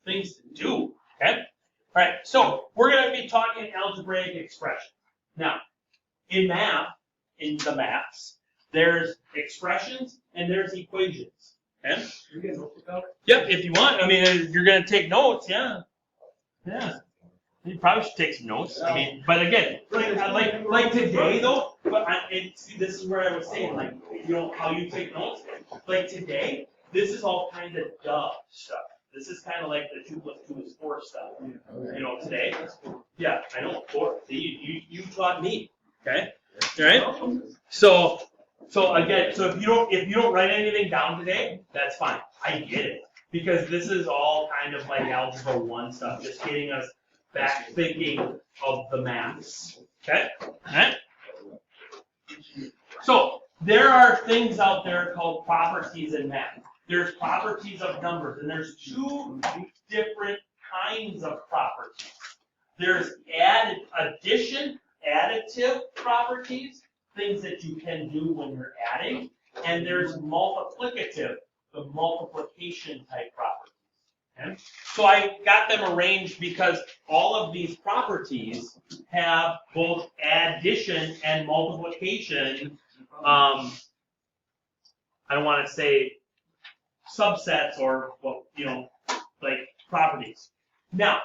things to do, okay? All right, so we're going to be talking algebraic expression. Now, in math, in the maths, there's expressions and there's equations, okay? You get notes about it? Yep, if you want. I mean, if you're going to take notes, yeah. Yeah. You probably should take some notes. I mean, but again, like today though, but see, this is where I was saying, like, you know, how you take notes. Like today, this is all kind of duh stuff. This is kind of like the 2 + 2 = 4 stuff. You know, today. Yeah, I know, 4. See, you taught me. Okay. All right. So again, so if you don't write anything down today, that's fine. I get it, because this is all kind of like algebra 1 stuff, just getting us back thinking of the maths. Okay? Alright? So there are things out there called properties in math. There's properties of numbers, and there's 2 different kinds of properties. There's additive properties, things that you can do when you're adding, and there's multiplicative, the multiplication type properties. Okay? So I got them arranged because all of these properties have both addition and multiplication. I don't want to say subsets or, well, you know, like properties. Now,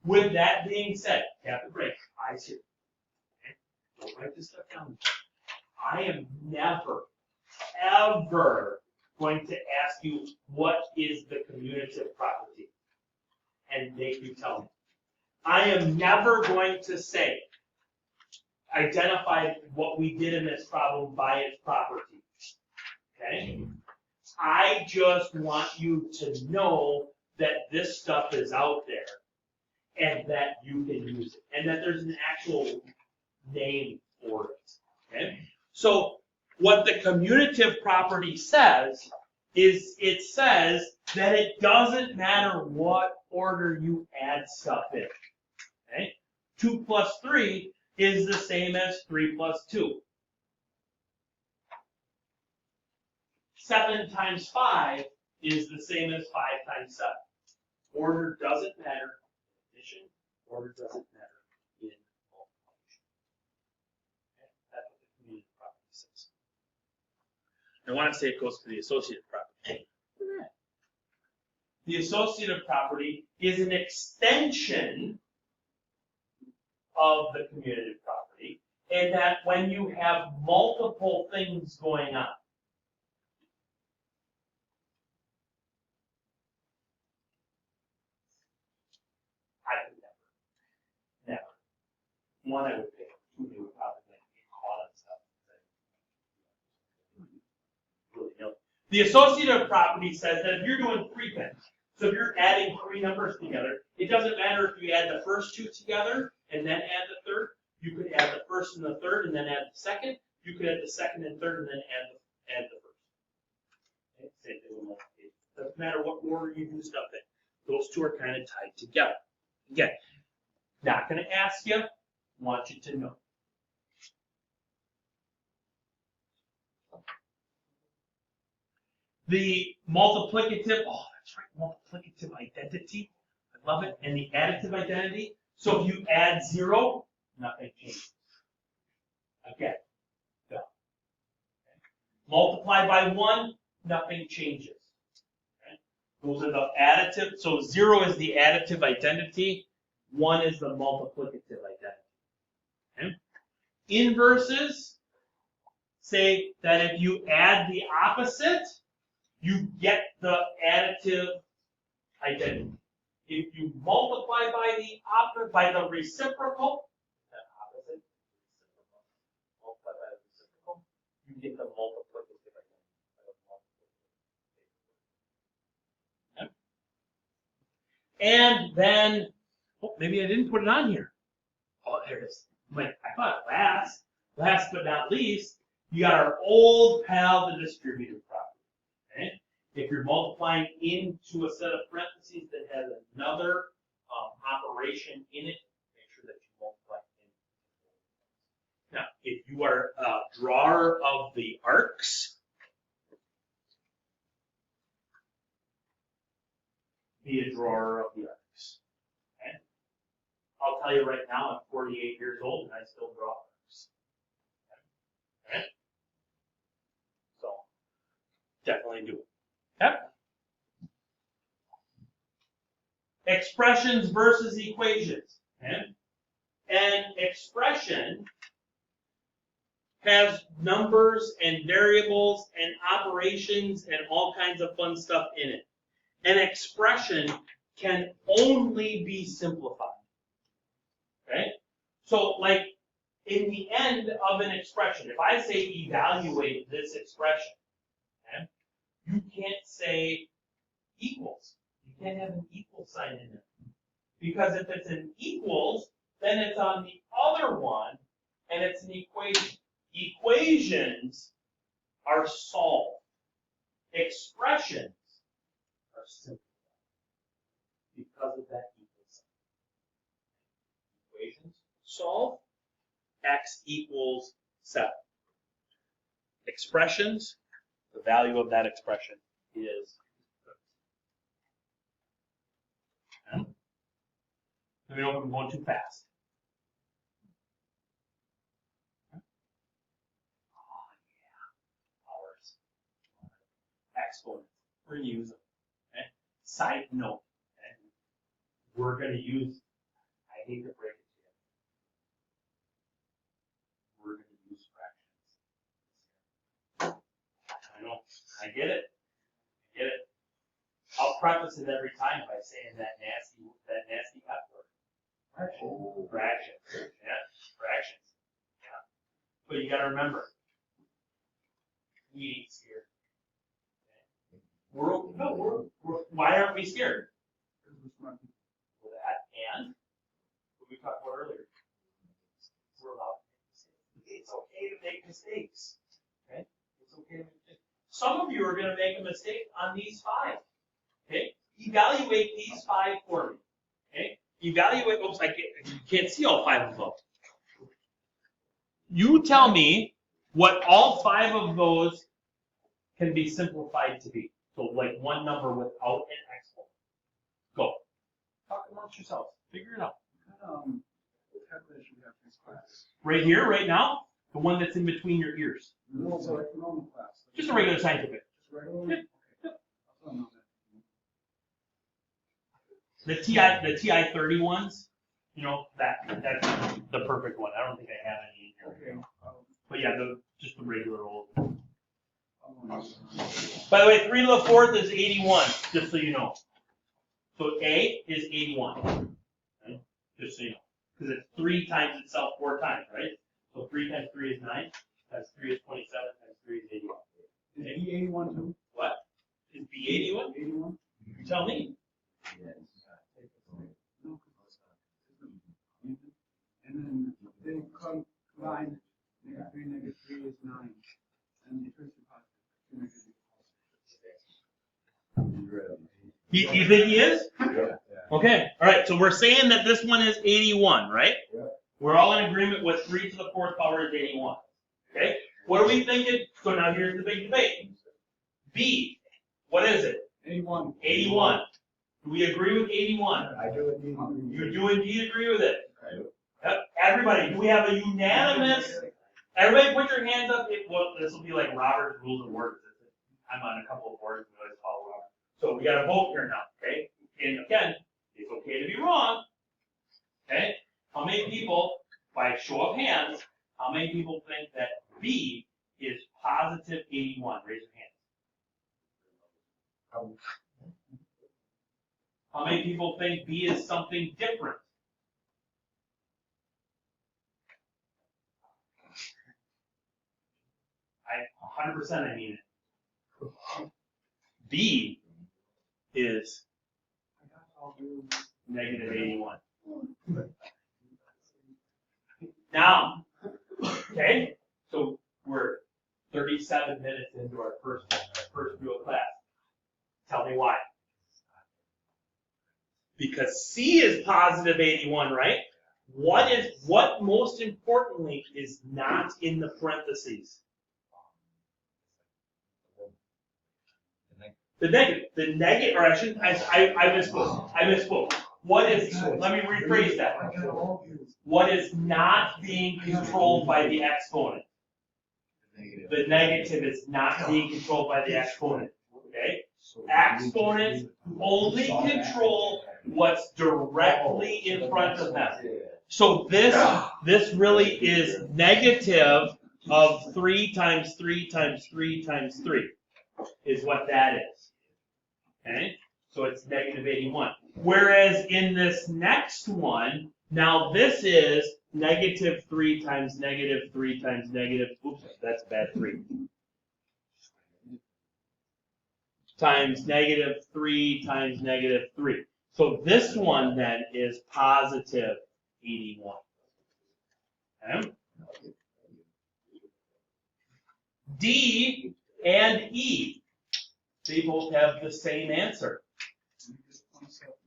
with that being said, tap the break. Eyes here. Okay? Don't write this stuff down. I am never, ever going to ask you what is the commutative property and make you tell me. I am never going to say, identify what we did in this problem by its property. Okay? I just want you to know that this stuff is out there and that you can use it and that there's an actual name for it. Okay? So what the commutative property says is it says that it doesn't matter what order you add stuff in. Okay? 2 + 3 is the same as 3 + 2. 7 × 5 is the same as 5 × 7. Order doesn't matter in addition. Order doesn't matter in multiplication. Okay? That's what the commutative property says. I want to say it goes to the associative property. The associative property is an extension of the commutative property, in that when you have multiple things going on, I would never. One, I would pick. 2, they would probably get caught on stuff. Really know. The associative property says that if you're doing 3 things, so if you're adding 3 numbers together, it doesn't matter if you add the first 2 together and then add the third. You could add the first and the third and then add the second. You could add the second and third and then add the first. Okay? Same thing with multiplication. Doesn't matter what order you do stuff in. Those 2 are kind of tied together. Again, not going to ask you, want you to know. The multiplicative, oh, that's right, multiplicative identity. I love it. And the additive identity. So if you add 0, nothing changes. Again, go. Okay. Multiply by 1, nothing changes. Okay. Those are the additive. So 0 is the additive identity. 1 is the multiplicative identity. Okay. Inverses say that if you add the opposite, you get the additive identity. If you multiply by the reciprocal, multiply by the reciprocal, you get the multiplicative identity. Okay. And then, oh, maybe I didn't put it on here. Oh, there it is. I thought last but not least, you got our old pal, the distributive property. Okay? If you're multiplying into a set of parentheses that has another operation in it, make sure that you multiply in. Now, if you are a drawer of the arcs, be a drawer of the arcs. Okay? I'll tell you right now, I'm 48 years old and I still draw arcs. Okay? So, definitely do it. Okay? Expressions versus equations. Okay? An expression has numbers and variables and operations and all kinds of fun stuff in it. An expression can only be simplified. Okay? So, like, in the end of an expression, if I say evaluate this expression, okay, you can't say equals. You can't have an equal sign in it. Because if it's an equals, then it's on the other one, and it's an equation. Equations are solved. Expressions are simplified because of that equal sign. Equations solve, x equals 7. Expressions, the value of that expression is. Okay. Let me know if I'm going too fast. Exponents. We're going to use them. Okay? Side note, okay? We're going to use, I hate to break it to you, we're going to use fractions. I know, I get it. I get it. I'll preface it every time by saying that nasty F word. Fractions. Yeah, fractions. Yeah. But you got to remember, we ain't scared. Why aren't we scared? For that, and what we talked about earlier, we're allowed to make mistakes. It's okay to make mistakes. Okay? It's okay to make mistakes. Some of you are going to make a mistake on these 5. Okay? Evaluate these 5 for me. Okay? Evaluate. Oops, you can't see all 5 of them. You tell me what all 5 of those can be simplified to be. So, like one number without an exponent. Go. Talk amongst yourselves. Figure it out. What calculation we have for this class? Right here, right now, the one that's in between your ears. No, it's like normal class. Just a regular scientific. Just regular? Yep. Okay. I don't know The that. TI 30 ones, you know, that's the perfect one. I don't think I have any in here. Okay. But yeah, just the regular old. By the way, 3 to the 4th is 81, just so you know. So A is 81. Okay? Just so you know. Because it's 3 times itself 4 times, right? So 3 times 3 is 9, times 3 is 27, times 3 is 81. Is B 81 too? What? Is B 81? 81? You tell me. No. And then they combine -3, -3 is 9. And the first positive. You think he is? Yeah. Okay. All right. So we're saying that this one is 81, right? Yeah. We're all in agreement with 3 to the 4th power is 81. Okay. What are we thinking? So now here's the big debate. B. What is it? 81. 81. Do we agree with 81? I do indeed. You do indeed agree with it. I do. Yep. Everybody, do we have a unanimous? Everybody put your hands up. Well, this will be like Robert's Rules of Words. I'm on a couple of boards and we always follow Robert. So we got to vote here now, okay? And again, it's okay to be wrong, okay? How many people, by show of hands, how many people think that B is positive 81? Raise your hand. How many people think B is something different? I 100% I mean it. B is negative 81. Now, okay, so we're 37 minutes into our first real class. Tell me why. Because C is positive 81, right? What most importantly is not in the parentheses? The negative, or I shouldn't, I misspoke. What is, let me rephrase that. What is not being controlled by the exponent? The negative is not being controlled by the exponent, okay? Exponents only control what's directly in front of them. So this really is negative of 3 times 3 times 3 times 3 is what that is. Okay? So it's negative 81. Whereas in this next one, now this is negative 3 times negative 3 times negative, oops, that's a bad 3. Times negative 3 times negative 3. So this one then is positive 81. Okay? D and E, they both have the same answer.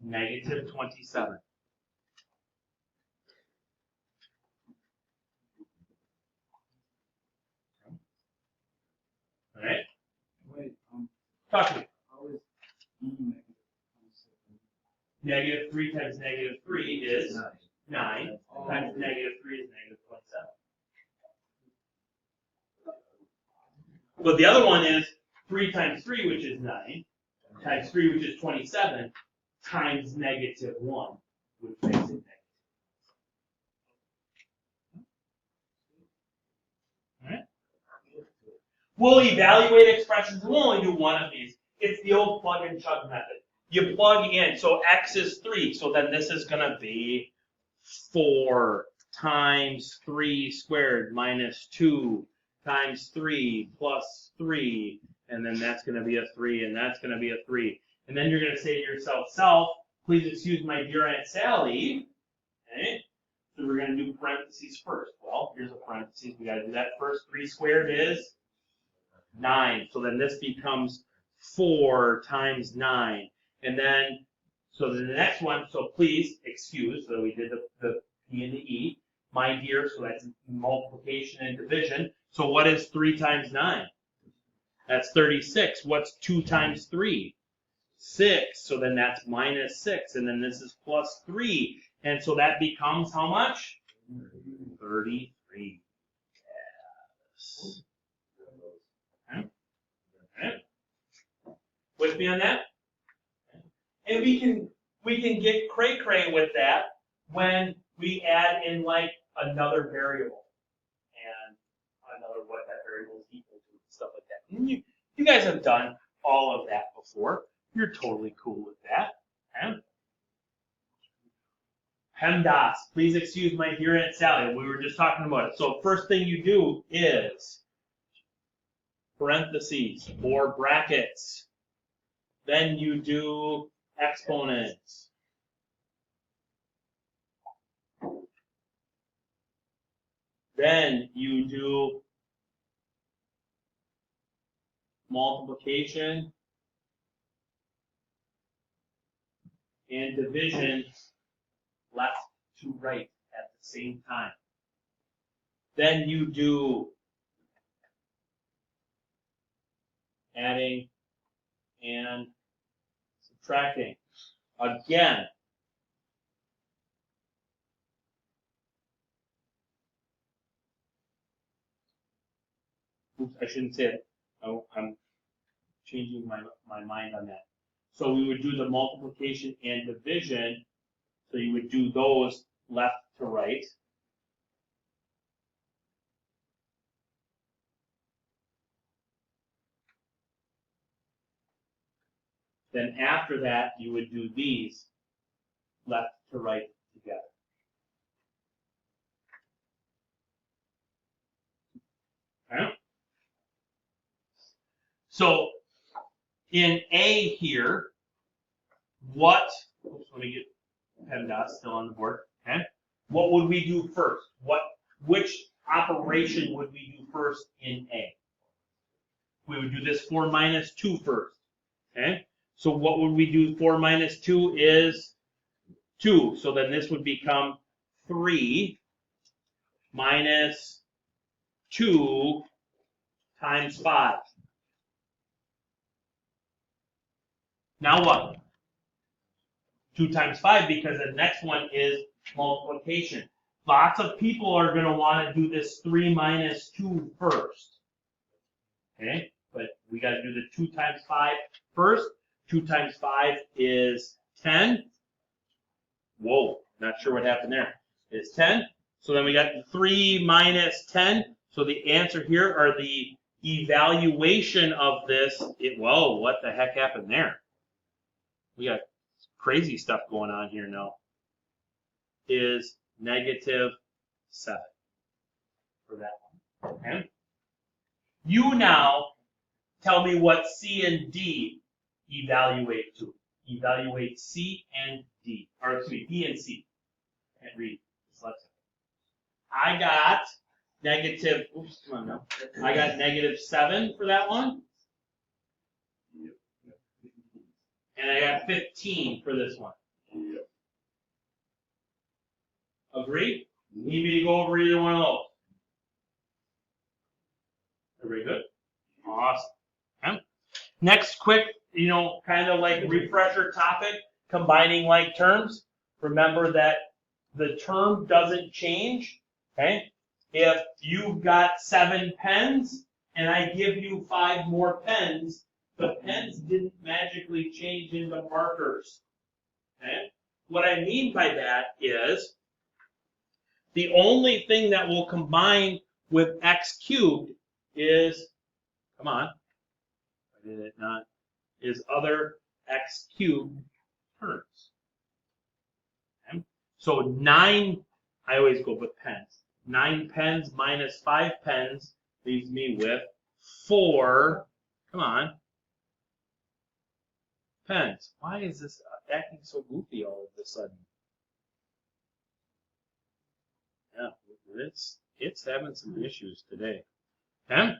Negative 27. All right? Wait, Talk to me. how is E negative 27? Negative 3 times negative 3 is 9. Oh. Times negative 3 is negative 27. But the other one is 3 times 3, which is 9, times 3, which is 27, times negative 1, which makes it negative. All right? We'll evaluate expressions. We'll only do one of these. It's the old plug and chug method. You plug in, so x is 3, so then this is going to be 4 times 3 squared minus 2 times 3 plus 3, and then that's going to be a 3, and that's going to be a 3. And then you're going to say to yourself, self, please excuse my dear Aunt Sally. Okay? So we're going to do parentheses first. Well, here's a parentheses. We got to do that first. 3 squared is 9. So then this becomes 4 times 9. And then, so the next one, so please excuse, so we did the P and the E. My dear, so that's multiplication and division. So what is 3 times 9? That's 36. What's 2 times 3? 6. So then that's minus 6. And then this is plus 3. And so that becomes how much? 33. Yes. Okay. Okay. With me on that? And we can get cray-cray with that when we add in like another variable and another what that variable is equal to, stuff like that. And you guys have done all of that before. You're totally cool with that. Okay? PEMDAS, please excuse my dear Aunt Sally. We were just talking about it. So first thing you do is parentheses or brackets. Then you do exponents. Then you do multiplication and division left to right at the same time. Then you do adding and subtracting. Again, oops, I shouldn't say it. Oh, I'm changing my mind on that. So we would do the multiplication and division. So you would do those left to right. Then after that, you would do these left to right together. Okay? So in A here, what, oops, let me get PEMDAS still on the board, okay? What would we do first? Which operation would we do first in A? We would do this 4 minus 2 first, okay? So what would we do? 4 minus 2 is 2. So then this would become 3 minus 2 times 5. Now what? 2 times 5, because the next one is multiplication. Lots of people are going to want to do this 3 minus 2 first. Okay? But we got to do the 2 times 5 first. 2 times 5 is 10. Whoa, not sure what happened there. It's 10. So then we got 3 minus 10. So the answer here, or the evaluation of this, whoa, what the heck happened there? We got crazy stuff going on here now. Is negative 7 for that one. Okay? You now tell me what C and D evaluate to. Evaluate C and D. Or excuse me, B and C. Can't read. I got negative, oops, come on now. I got negative 7 for that one. And I got 15 for this one. Agree? Need me to go over either one of those? Everybody good? Awesome. Okay. Next quick, kind of like refresher topic, combining like terms. Remember that the term doesn't change. Okay? If you've got 7 pens and I give you 5 more pens, the pens didn't magically change into markers. Okay? What I mean by that is the only thing that will combine with x cubed is, come on, I did it not, is other x cubed terms. Okay? So 9, I always go with pens. 9 pens minus 5 pens leaves me with 4, come on, pens. Why is this acting so goofy all of a sudden? Yeah, it's having some issues today. Okay?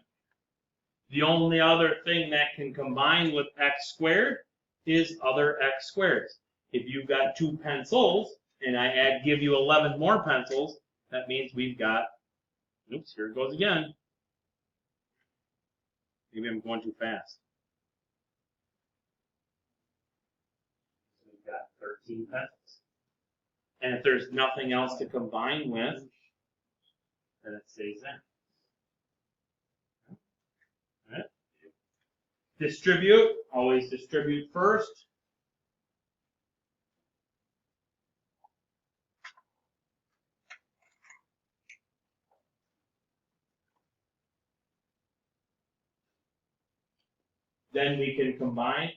The only other thing that can combine with x squared is other x squareds. If you've got 2 pencils and I give you 11 more pencils, that means we've got, oops, here it goes again. Maybe I'm going too fast. We've got 13 pencils. And if there's nothing else to combine with, then it stays there. All right. Distribute, always distribute first. Then we can combine,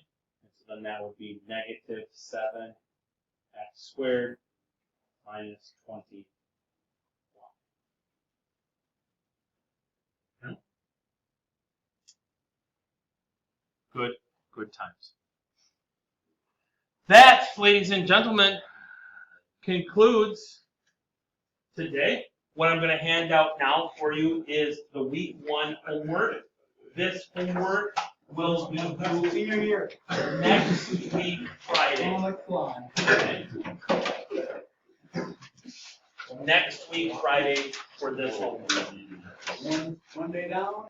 so then that would be negative 7x squared minus 21. Okay. Good times. That, ladies and gentlemen, concludes today. What I'm going to hand out now for you is the week 1 homework. This homework will be due Senior year. next week Friday. Oh, like fly. Okay. Next week Friday for this homework. One day down.